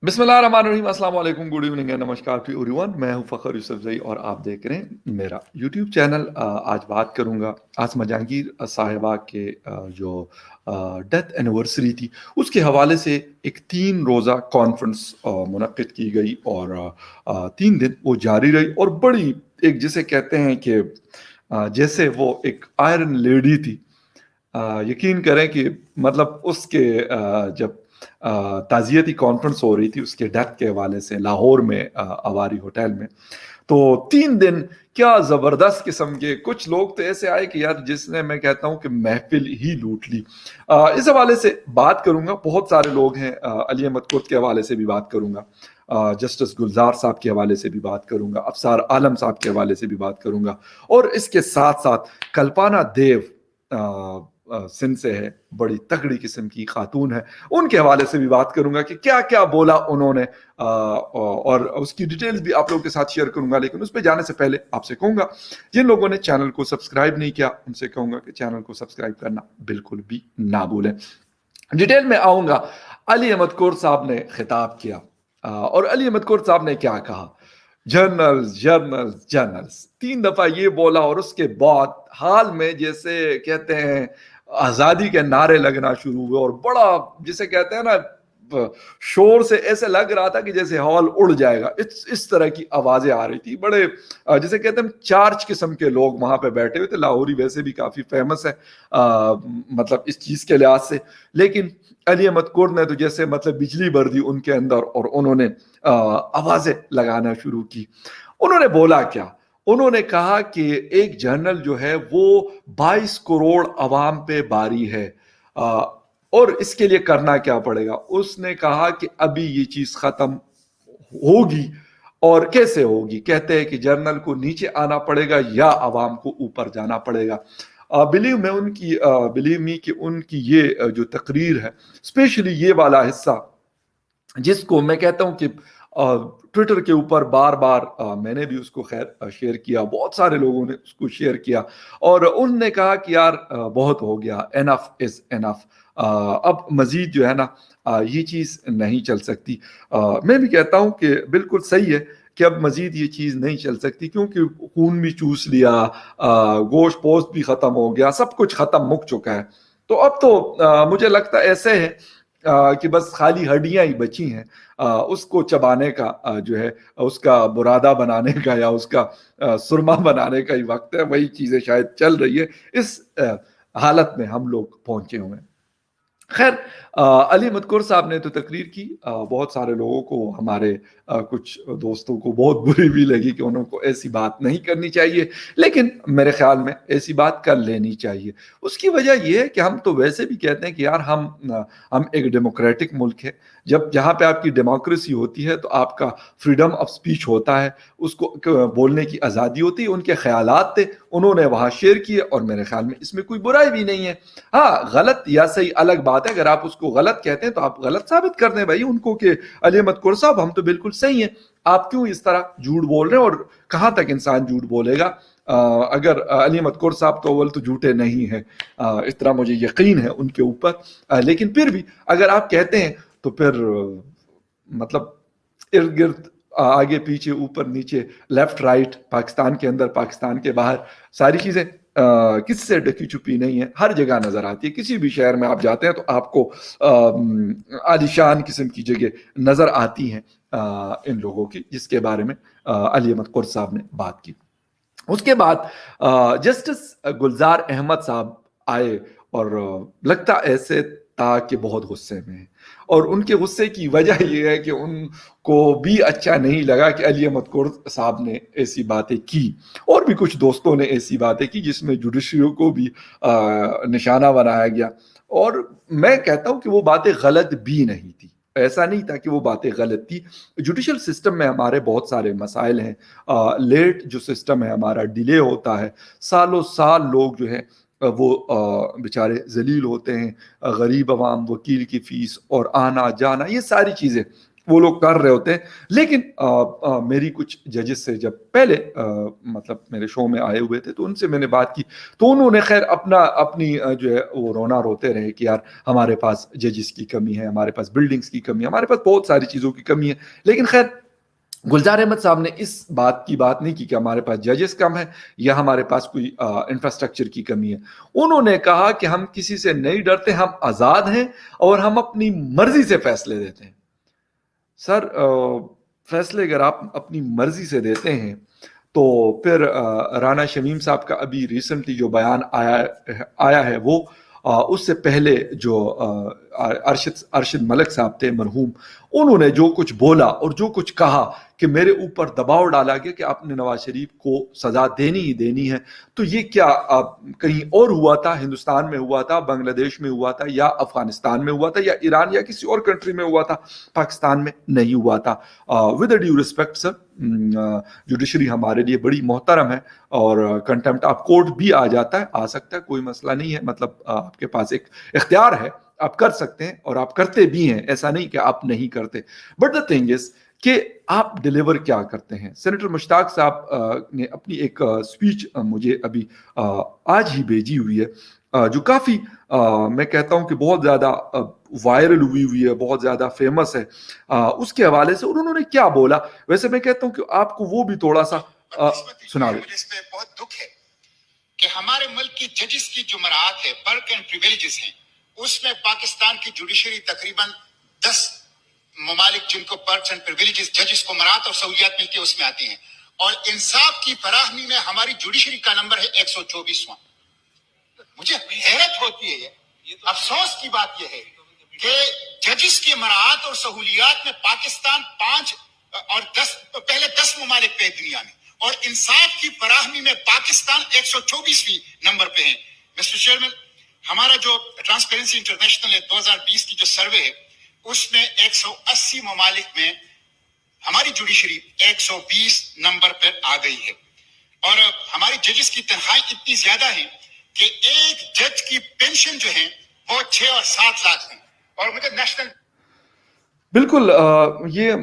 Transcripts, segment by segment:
بسم اللہ الرحمن الرحیم، السلام علیکم، گڈ ایوننگ ہے، نمسکار ٹو ایوری ون۔ میں ہوں فخر یوسف زئی اور آپ دیکھ رہے ہیں میرا یوٹیوب چینل۔ آج بات کروں گا آسما جہانگیر صاحبہ کے جو ڈیتھ اینیورسری تھی اس کے حوالے سے ایک 3 روزہ کانفرنس منعقد کی گئی، اور 3 دن وہ جاری رہی، اور بڑی ایک جسے کہتے ہیں کہ جیسے وہ ایک آئرن لیڈی تھی۔ یقین کریں کہ مطلب اس کے جب تعزیتی کانفرنس ہو رہی تھی اس کے ڈیتھ کے حوالے سے لاہور میں اواری ہوٹل میں، تو 3 دن کیا زبردست قسم کے کچھ لوگ تو ایسے آئے کہ یار جس نے میں کہتا ہوں کہ محفل ہی لوٹ لی۔ اس حوالے سے بات کروں گا، بہت سارے لوگ ہیں، علی احمد کرد کے حوالے سے بھی بات کروں گا، جسٹس گلزار صاحب کے حوالے سے بھی بات کروں گا، افسار عالم صاحب کے حوالے سے بھی بات کروں گا، اور اس کے ساتھ ساتھ کلپنا دیو سندھ سے ہے، بڑی تگڑی قسم کی خاتون ہے، ان کے حوالے سے بھی بات کروں گا کہ کیا کیا بولا انہوں نے، اور اس کی ڈیٹیلز بھی آپ لوگوں کے ساتھ شیئر کروں گا۔ لیکن اس پہ جانے سے پہلے آپ سے کہوں گا جن لوگوں نے چینل کو سبسکرائب نہیں کیا ان سے کہوں گا کہ چینل کو سبسکرائب کرنا بالکل بھی نہ بھولیں۔ ڈیٹیل میں آؤں گا۔ علی احمد کرد صاحب نے خطاب کیا، اور علی احمد کرد صاحب نے کیا کہا؟ جرنلز جرنلز جرنلز 3 دفعہ یہ بولا، اور اس کے بعد حال میں جیسے کہتے ہیں آزادی کے نعرے لگنا شروع ہوئے، اور بڑا جسے کہتے ہیں نا شور سے ایسے لگ رہا تھا کہ جیسے ہال اڑ جائے گا، اس طرح کی آوازیں آ رہی تھی۔ بڑے جسے کہتے ہیں چارج قسم کے لوگ وہاں پہ بیٹھے ہوئے تھے۔ لاہوری ویسے بھی کافی فیمس ہے مطلب اس چیز کے لحاظ سے، لیکن علی احمد کرد نے تو جیسے مطلب بجلی بھر دی ان کے اندر، اور انہوں نے آوازیں لگانا شروع کی۔ انہوں نے بولا کیا؟ انہوں نے کہا کہ ایک جرنل جو ہے وہ 22 کروڑ عوام پہ باری ہے، اور اس کے لیے کرنا کیا پڑے گا؟ اس نے کہا کہ ابھی یہ چیز ختم ہوگی، اور کیسے ہوگی؟ کہتے ہیں کہ جرنل کو نیچے آنا پڑے گا یا عوام کو اوپر جانا پڑے گا۔ بلیو می کہ ان کی یہ جو تقریر ہے، اسپیشلی یہ والا حصہ جس کو میں کہتا ہوں کہ ٹویٹر کے اوپر بار بار میں نے بھی اس کو خیر شیئر کیا، بہت سارے لوگوں نے اس کو شیئر کیا، اور انہوں نے کہا کہ یار بہت ہو گیا، انف از انف، اب مزید جو ہے نا یہ چیز نہیں چل سکتی۔ میں بھی کہتا ہوں کہ بالکل صحیح ہے کہ اب مزید یہ چیز نہیں چل سکتی، کیونکہ خون بھی چوس لیا، گوشت پوست بھی ختم ہو گیا، سب کچھ ختم مک چکا ہے۔ تو اب تو مجھے لگتا ایسے ہے کہ بس خالی ہڈیاں ہی بچی ہیں، اس کو چبانے کا جو ہے اس کا برادہ بنانے کا یا اس کا سرما بنانے کا ہی وقت ہے۔ وہی چیزیں شاید چل رہی ہے، اس حالت میں ہم لوگ پہنچے ہوئے ہیں۔ خیر، علی احمد کرد صاحب نے تو تقریر کی، بہت سارے لوگوں کو، ہمارے کچھ دوستوں کو بہت بری بھی لگی کہ انہوں کو ایسی بات نہیں کرنی چاہیے، لیکن میرے خیال میں ایسی بات کر لینی چاہیے۔ اس کی وجہ یہ ہے کہ ہم تو ویسے بھی کہتے ہیں کہ یار ہم ایک ڈیموکریٹک ملک ہے، جہاں پہ آپ کی ڈیموکریسی ہوتی ہے تو آپ کا فریڈم آف سپیچ ہوتا ہے، اس کو بولنے کی آزادی ہوتی ہے۔ ان کے خیالات تھے، انہوں نے وہاں شیئر کیے، اور میرے خیال میں اس میں کوئی برائی بھی نہیں ہے۔ ہاں، غلط یا صحیح الگ بات ہے، اگر آپ اس کو غلط کہتے ہیں تو آپ غلط ثابت کر دیں بھائی ان کو کہ علی احمد کرد صاحب ہم تو بالکل صحیح ہیں، آپ کیوں اس طرح جھوٹ بول رہے ہیں؟ اور کہاں تک انسان جھوٹ بولے گا؟ اگر علی احمد کرد صاحب تو اول تو جھوٹے نہیں ہیں، اس طرح مجھے یقین ہے ان کے اوپر، لیکن پھر بھی اگر آپ کہتے ہیں تو پھر مطلب ارد گرد، آگے پیچھے، اوپر نیچے، لیفٹ رائٹ، پاکستان کے اندر، پاکستان کے باہر، ساری چیزیں کس سے ڈکی چھپی نہیں ہے، ہر جگہ نظر آتی ہے۔ کسی بھی شہر میں آپ جاتے ہیں تو آپ کو عالیشان قسم کی جگہ نظر آتی ہیں ان لوگوں کی، جس کے بارے میں علی احمد کرد صاحب نے بات کی۔ اس کے بعد جسٹس گلزار احمد صاحب آئے، اور لگتا ایسے تھا کہ بہت غصے میں ہیں، اور ان کے غصے کی وجہ یہ ہے کہ ان کو بھی اچھا نہیں لگا کہ علی احمد کرد صاحب نے ایسی باتیں کی، اور بھی کچھ دوستوں نے ایسی باتیں کی جس میں جوڈیشری کو بھی نشانہ بنایا گیا، اور میں کہتا ہوں کہ وہ باتیں غلط بھی نہیں تھی، ایسا نہیں تھا کہ وہ باتیں غلط تھی۔ جوڈیشل سسٹم میں ہمارے بہت سارے مسائل ہیں، لیٹ جو سسٹم ہے ہمارا، ڈیلے ہوتا ہے، سالوں سال لوگ جو ہے وہ بیچارے ذلیل ہوتے ہیں، غریب عوام، وکیل کی فیس اور آنا جانا، یہ ساری چیزیں وہ لوگ کر رہے ہوتے ہیں. لیکن میری کچھ ججز سے جب پہلے مطلب میرے شو میں آئے ہوئے تھے تو ان سے میں نے بات کی تو انہوں نے خیر اپنی جو ہے وہ رونا روتے رہے کہ یار ہمارے پاس ججز کی کمی ہے, ہمارے پاس بلڈنگز کی کمی ہے, ہمارے پاس بہت ساری چیزوں کی کمی ہے. لیکن خیر گلزار احمد صاحب نے اس بات کی بات نہیں کی کہ ہمارے پاس ججز کم ہے یا ہمارے پاس کوئی انفراسٹرکچر کی کمی ہے. انہوں نے کہا کہ ہم کسی سے نہیں ڈرتے, ہم آزاد ہیں اور ہم اپنی مرضی سے فیصلے دیتے ہیں. سر فیصلے اگر آپ اپنی مرضی سے دیتے ہیں تو پھر رانا شمیم صاحب کا ابھی ریسنٹلی جو بیان آیا ہے وہ اس سے پہلے جو ارشد ملک صاحب تھے مرحوم, انہوں نے جو کچھ بولا اور جو کچھ کہا کہ میرے اوپر دباؤ ڈالا گیا کہ آپ نے نواز شریف کو سزا دینی ہی دینی ہے. تو یہ کیا کہیں اور ہوا تھا, ہندوستان میں ہوا تھا, بنگلہ دیش میں ہوا تھا, یا افغانستان میں ہوا تھا, یا ایران یا کسی اور کنٹری میں ہوا تھا, پاکستان میں نہیں ہوا تھا. With due respect sir, judiciary ہمارے لیے بڑی محترم ہے اور کنٹمپٹ آف کورٹ بھی آ جاتا ہے, آ سکتا ہے, کوئی مسئلہ نہیں ہے. مطلب آپ کے پاس ایک اختیار ہے, آپ کر سکتے ہیں اور آپ کرتے بھی ہیں, ایسا نہیں کہ آپ نہیں کرتے. بٹ دا تھنگ از کہ آپ ڈیلیور کیا کرتے ہیں. سینیٹر مشتاق صاحب نے اپنی ایک سپیچ مجھے ابھی آج ہی بھیجی ہوئی ہے جو کافی میں کہتا ہوں کہ بہت زیادہ وائرل ہوئی ہے, بہت زیادہ فیمس ہے. اس کے حوالے سے انہوں نے کیا بولا, ویسے میں کہتا ہوں کہ آپ کو وہ بھی تھوڑا سا سنا دیں. مجھے اس پہ بہت دکھ ہے کہ ہمارے ملک کی ججز کی جو مراعات ہے, پرک اینڈ پریویلیجز ہیں, اس میں پاکستان کی جوڈیشری تقریباً 10 ممالک جن کو پرکس اینڈ پریویلیجز ججز کو مراعات اور سہولیات ملتی ہے اس میں آتی ہیں, اور انصاف کی فراہمی میں ہماری جوڈیشری کا نمبر ہے 124واں. مجھے حیرت ہوتی ہے, افسوس کی بات یہ ہے کہ ججز کی مراعات اور سہولیات میں پاکستان 5 اور 10 پہلے 10 ممالک پہ دنیا میں, اور انصاف کی فراہمی میں پاکستان 124ویں نمبر پہ ہیں. مسٹر چیئرمین, ہمارا جو ٹرانسپیرنسی انٹرنیشنل ہے 2020 کی جو سروے ہے اس میں 180 ممالک میں ہماری جوڈیشری 120 نمبر پر آ گئی ہے, اور ہماری ججز کی تنخواہیں اتنی زیادہ ہیں کہ ایک جج کی پینشن جو ہے وہ 6 اور 7 لاکھ ہیں. اور مجھے نیشنل بالکل یہ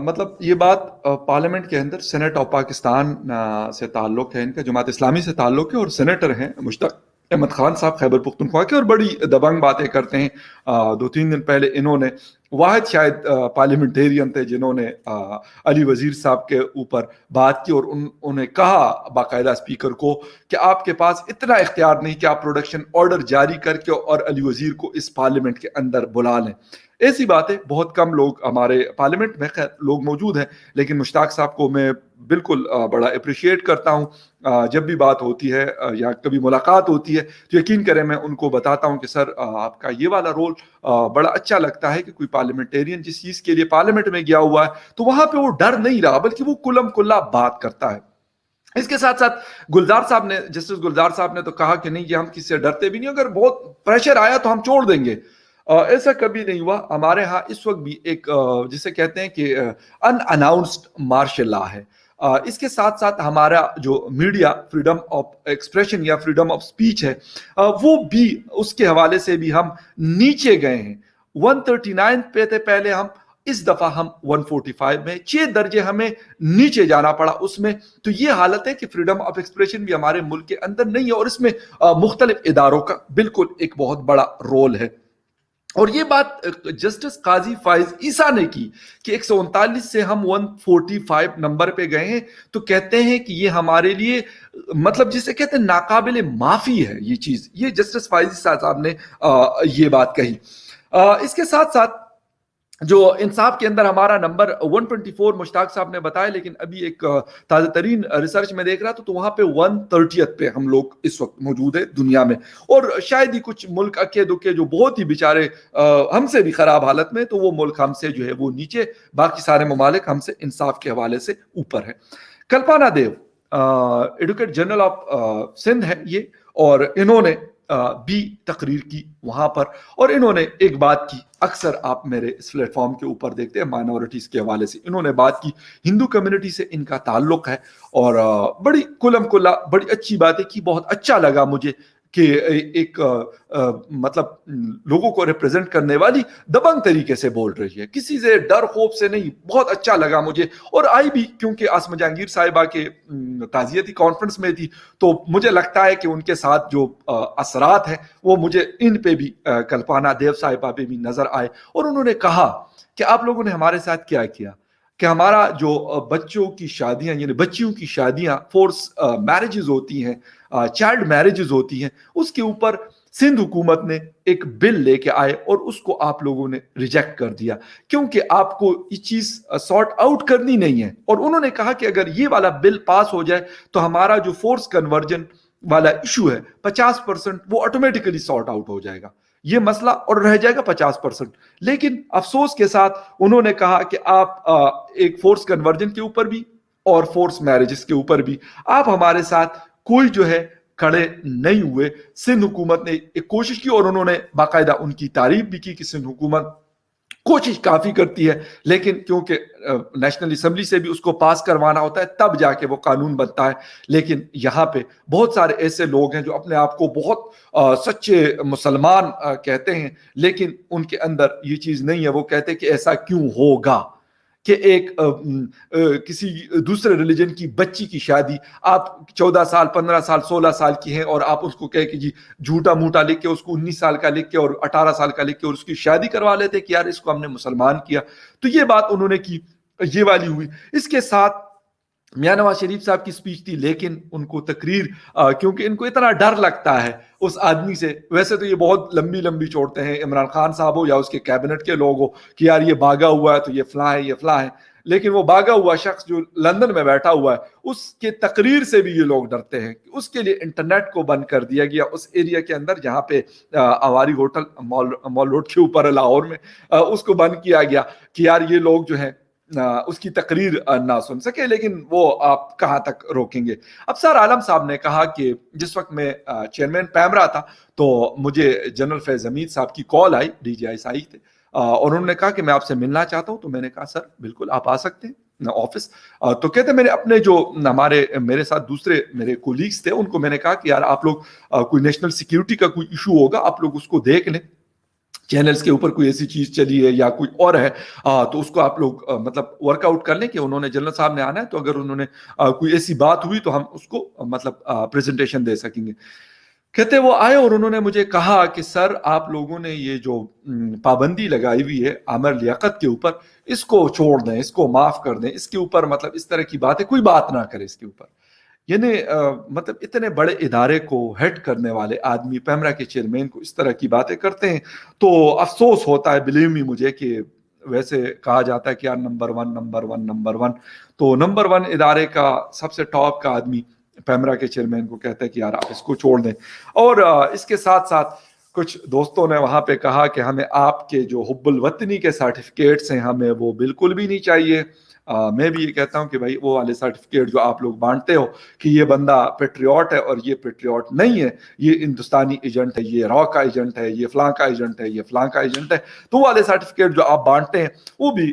مطلب یہ بات پارلیمنٹ کے اندر سینٹ آف پاکستان سے تعلق ہے, ان کا جماعت اسلامی سے تعلق ہے, اور سینیٹر ہیں مشتاق احمد خان صاحب خیبر پختونخوا کے, اور بڑی دبنگ باتیں کرتے ہیں. 2-3 دن پہلے انہوں نے واحد شاید پارلیمنٹیرین تھے جنہوں نے علی وزیر صاحب کے اوپر بات کی, اور انہوں نے کہا باقاعدہ اسپیکر کو کہ آپ کے پاس اتنا اختیار نہیں کہ آپ پروڈکشن آرڈر جاری کر کے اور علی وزیر کو اس پارلیمنٹ کے اندر بلا لیں. ایسی باتیں بہت کم لوگ ہمارے پارلیمنٹ میں خیر لوگ موجود ہیں, لیکن مشتاق صاحب کو میں بالکل بڑا اپریشیٹ کرتا ہوں. جب بھی بات ہوتی ہے یا کبھی ملاقات ہوتی ہے تو یقین کریں میں ان کو بتاتا ہوں کہ سر آپ کا یہ والا رول بڑا اچھا لگتا ہے کہ کوئی پارلیمنٹیرین جس چیز کے لیے پارلیمنٹ میں گیا ہوا ہے تو وہاں پہ وہ ڈر نہیں رہا بلکہ وہ کلم کلا بات کرتا ہے. اس کے ساتھ ساتھ گلزار صاحب نے, جسٹس گلزار صاحب نے تو کہا کہ نہیں یہ ہم کسی سے ڈرتے بھی نہیں, اگر بہت پریشر آیا تو ہم چھوڑ دیں گے. ایسا کبھی نہیں ہوا. ہمارے ہاں اس وقت بھی ایک جسے کہتے ہیں کہ ان اناؤنسڈ مارشل لا ہے. اس کے ساتھ ساتھ ہمارا جو میڈیا فریڈم آف ایکسپریشن یا فریڈم آف سپیچ ہے وہ بھی اس کے حوالے سے بھی ہم نیچے گئے ہیں. 139 پہ تھے پہلے, ہم اس دفعہ ہم 145 میں, 6 درجے ہمیں نیچے جانا پڑا اس میں. تو یہ حالت ہے کہ فریڈم آف ایکسپریشن بھی ہمارے ملک کے اندر نہیں ہے, اور اس میں مختلف اداروں کا بالکل ایک بہت بڑا رول ہے. اور یہ بات جسٹس قاضی فائز عیسیٰ نے کی کہ 139 سے ہم 145 نمبر پہ گئے ہیں, تو کہتے ہیں کہ یہ ہمارے لیے مطلب جسے کہتے ہیں ناقابل معافی ہے یہ چیز. یہ جسٹس فائز عیسیٰ صاحب نے یہ بات کہی. اس کے ساتھ ساتھ جو انصاف کے اندر ہمارا نمبر 124 مشتاق صاحب نے بتایا, لیکن ابھی ایک تازہ ترین ریسرچ میں دیکھ رہا تو وہاں پہ 130 پہ ہم لوگ اس وقت موجود ہے دنیا میں. اور شاید ہی کچھ ملک اکے دکے جو بہت ہی بیچارے ہم سے بھی خراب حالت میں, تو وہ ملک ہم سے جو ہے وہ نیچے, باقی سارے ممالک ہم سے انصاف کے حوالے سے اوپر ہے. کلپنا دیو ایڈوکیٹ جنرل آف سندھ ہے یہ, اور انہوں نے بھی تقریر کی وہاں پر, اور انہوں نے ایک بات کی اکثر آپ میرے اس پلیٹ فارم کے اوپر دیکھتے ہیں مائنورٹیز کے حوالے سے. انہوں نے بات کی ہندو کمیونٹی سے ان کا تعلق ہے, اور بڑی کلم کلا بڑی اچھی باتیں کی. بہت اچھا لگا مجھے کہ ایک مطلب لوگوں کو ریپرزینٹ کرنے والی دبنگ طریقے سے بول رہی ہے, کسی سے ڈر خوف سے نہیں. بہت اچھا لگا مجھے, اور آئی بھی کیونکہ آسما جہانگیر صاحبہ کے تعزیتی کانفرنس میں تھی, تو مجھے لگتا ہے کہ ان کے ساتھ جو اثرات ہیں وہ مجھے ان پہ بھی کلپنا دیو صاحبہ پہ بھی نظر آئے. اور انہوں نے کہا کہ آپ لوگوں نے ہمارے ساتھ کیا کیا, کہ ہمارا جو بچوں کی شادیاں یعنی بچیوں کی شادیاں فورس میرجز ہوتی ہیں, چائلڈ میرجز ہوتی ہیں, اس کے اوپر سندھ حکومت نے ایک بل لے کے آئے اور اس کو آپ لوگوں نے ریجیکٹ کر دیا, کیونکہ آپ کو یہ چیز سارٹ آؤٹ کرنی نہیں ہے. اور انہوں نے کہا کہ اگر یہ والا بل پاس ہو جائے تو ہمارا جو فورس کنورژن والا ایشو ہے 50% وہ آٹومیٹیکلی سارٹ آؤٹ ہو جائے گا, یہ مسئلہ اور رہ جائے گا 50%. لیکن افسوس کے ساتھ انہوں نے کہا کہ آپ ایک فورس کنورژن کے اوپر بھی اور فورس میرجز کے اوپر بھی آپ ہمارے ساتھ کوئی جو ہے کھڑے نہیں ہوئے. سندھ حکومت نے ایک کوشش کی, اور انہوں نے باقاعدہ ان کی تعریف بھی کی کہ سندھ حکومت کوشش کافی کرتی ہے, لیکن کیونکہ نیشنل اسمبلی سے بھی اس کو پاس کروانا ہوتا ہے تب جا کے وہ قانون بنتا ہے. لیکن یہاں پہ بہت سارے ایسے لوگ ہیں جو اپنے آپ کو بہت سچے مسلمان کہتے ہیں, لیکن ان کے اندر یہ چیز نہیں ہے. وہ کہتے ہیں کہ ایسا کیوں ہوگا کہ ایک کسی دوسرے ریلیجن کی بچی کی شادی, آپ 14 سال 15 سال 16 سال کی ہیں اور آپ اس کو کہے کہ جی جھوٹا موٹا لکھ کے اس کو 19 سال کا لکھ کے اور 18 سال کا لکھ کے اور اس کی شادی کروا لیتے کہ یار اس کو ہم نے مسلمان کیا. تو یہ بات انہوں نے کی, یہ والی ہوئی. اس کے ساتھ میاں نواز شریف صاحب کی سپیچ تھی, لیکن ان کو تقریر کیونکہ ان کو اتنا ڈر لگتا ہے اس آدمی سے, ویسے تو یہ بہت لمبی لمبی چھوڑتے ہیں, عمران خان صاحب ہو یا اس کے کیبنٹ کے لوگ ہو کہ یار یہ بھاگا ہوا ہے تو یہ فلاں ہے یہ فلاں ہے, لیکن وہ بھاگا ہوا شخص جو لندن میں بیٹھا ہوا ہے اس کے تقریر سے بھی یہ لوگ ڈرتے ہیں. اس کے لیے انٹرنیٹ کو بند کر دیا گیا اس ایریا کے اندر جہاں پہ آواری ہوٹل مال روڈ کے اوپر لاہور میں اس کو بند کیا گیا کہ یار یہ لوگ جو ہیں اس کی تقریر نہ سن سکے. لیکن وہ آپ کہاں تک روکیں گے. اب سر عالم صاحب نے کہا کہ جس وقت میں چیئرمین پیمرا تھا تو مجھے جنرل فیض حمید صاحب کی کال آئی, ڈی جی آئی سائی تھے, اور انہوں نے کہا کہ میں آپ سے ملنا چاہتا ہوں. تو میں نے کہا سر بالکل آپ آ سکتے ہیں آفس. تو کہتے میں نے اپنے جو میرے ساتھ دوسرے میرے کولیگز تھے ان کو میں نے کہا کہ یار آپ لوگ کوئی نیشنل سیکیورٹی کا کوئی ایشو ہوگا آپ لوگ اس کو دیکھ لیں, چینلز کے اوپر کوئی ایسی چیز چلی ہے یا کوئی اور ہے تو اس کو آپ لوگ مطلب ورک آؤٹ کر لیں کہ انہوں نے جنرل صاحب نے آنا ہے, تو اگر انہوں نے کوئی ایسی بات ہوئی تو ہم اس کو مطلب پریزنٹیشن دے سکیں گے. کہتے وہ آئے اور انہوں نے مجھے کہا کہ سر آپ لوگوں نے یہ جو پابندی لگائی ہوئی ہے عامر لیاقت کے اوپر اس کو چھوڑ دیں, اس کو معاف کر دیں, اس کے اوپر مطلب اس طرح کی باتیں کوئی بات نہ کرے اس کے اوپر. یعنی مطلب اتنے بڑے ادارے کو ہیڈ کرنے والے آدمی پیمرا کے چیئرمین کو اس طرح کی باتیں کرتے ہیں تو افسوس ہوتا ہے. بلیو می مجھے کہ ویسے کہا جاتا ہے کہ یار نمبر ون, تو نمبر ون ادارے کا سب سے ٹاپ کا آدمی پیمرا کے چیئرمین کو کہتا ہے کہ یار آپ اس کو چھوڑ دیں. اور اس کے ساتھ ساتھ کچھ دوستوں نے وہاں پہ کہا کہ ہمیں آپ کے جو حب الوطنی کے سرٹیفکیٹس ہیں ہمیں وہ بالکل بھی نہیں چاہیے. میں بھی یہ کہتا ہوں کہ بھائی وہ والے سرٹیفکیٹ جو آپ لوگ بانٹتے ہو کہ یہ بندہ پیٹریوٹ ہے اور یہ پیٹریوٹ نہیں ہے, یہ ہندوستانی ایجنٹ ہے, یہ را کا ایجنٹ ہے, یہ فلاں کا ایجنٹ ہے, یہ فلاں کا ایجنٹ ہے, تو وہ والے سرٹیفکیٹ جو آپ بانٹتے ہیں وہ بھی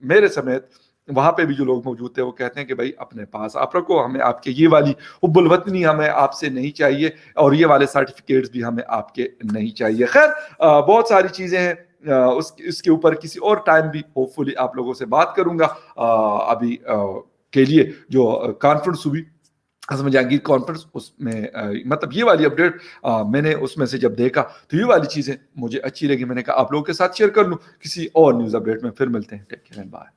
میرے سمیت وہاں پہ بھی جو لوگ موجود تھے وہ کہتے ہیں کہ بھائی اپنے پاس آپ رکھو, ہمیں آپ کے یہ والی حب الوطنی ہمیں آپ سے نہیں چاہیے اور یہ والے سرٹیفکیٹس بھی ہمیں آپ کے نہیں چاہیے. خیر بہت ساری چیزیں ہیں, اس کے اوپر کسی اور ٹائم بھی ہوپ فلی آپ لوگوں سے بات کروں گا. ابھی کے لیے جو کانفرنس ہوئی آسما جہانگیر کانفرنس, اس میں مطلب یہ والی اپڈیٹ میں نے اس میں سے جب دیکھا تو یہ والی چیزیں مجھے اچھی لگی, میں نے کہا آپ لوگوں کے ساتھ شیئر کر لوں. کسی اور نیوز اپڈیٹ میں پھر ملتے ہیں. Take care and bye.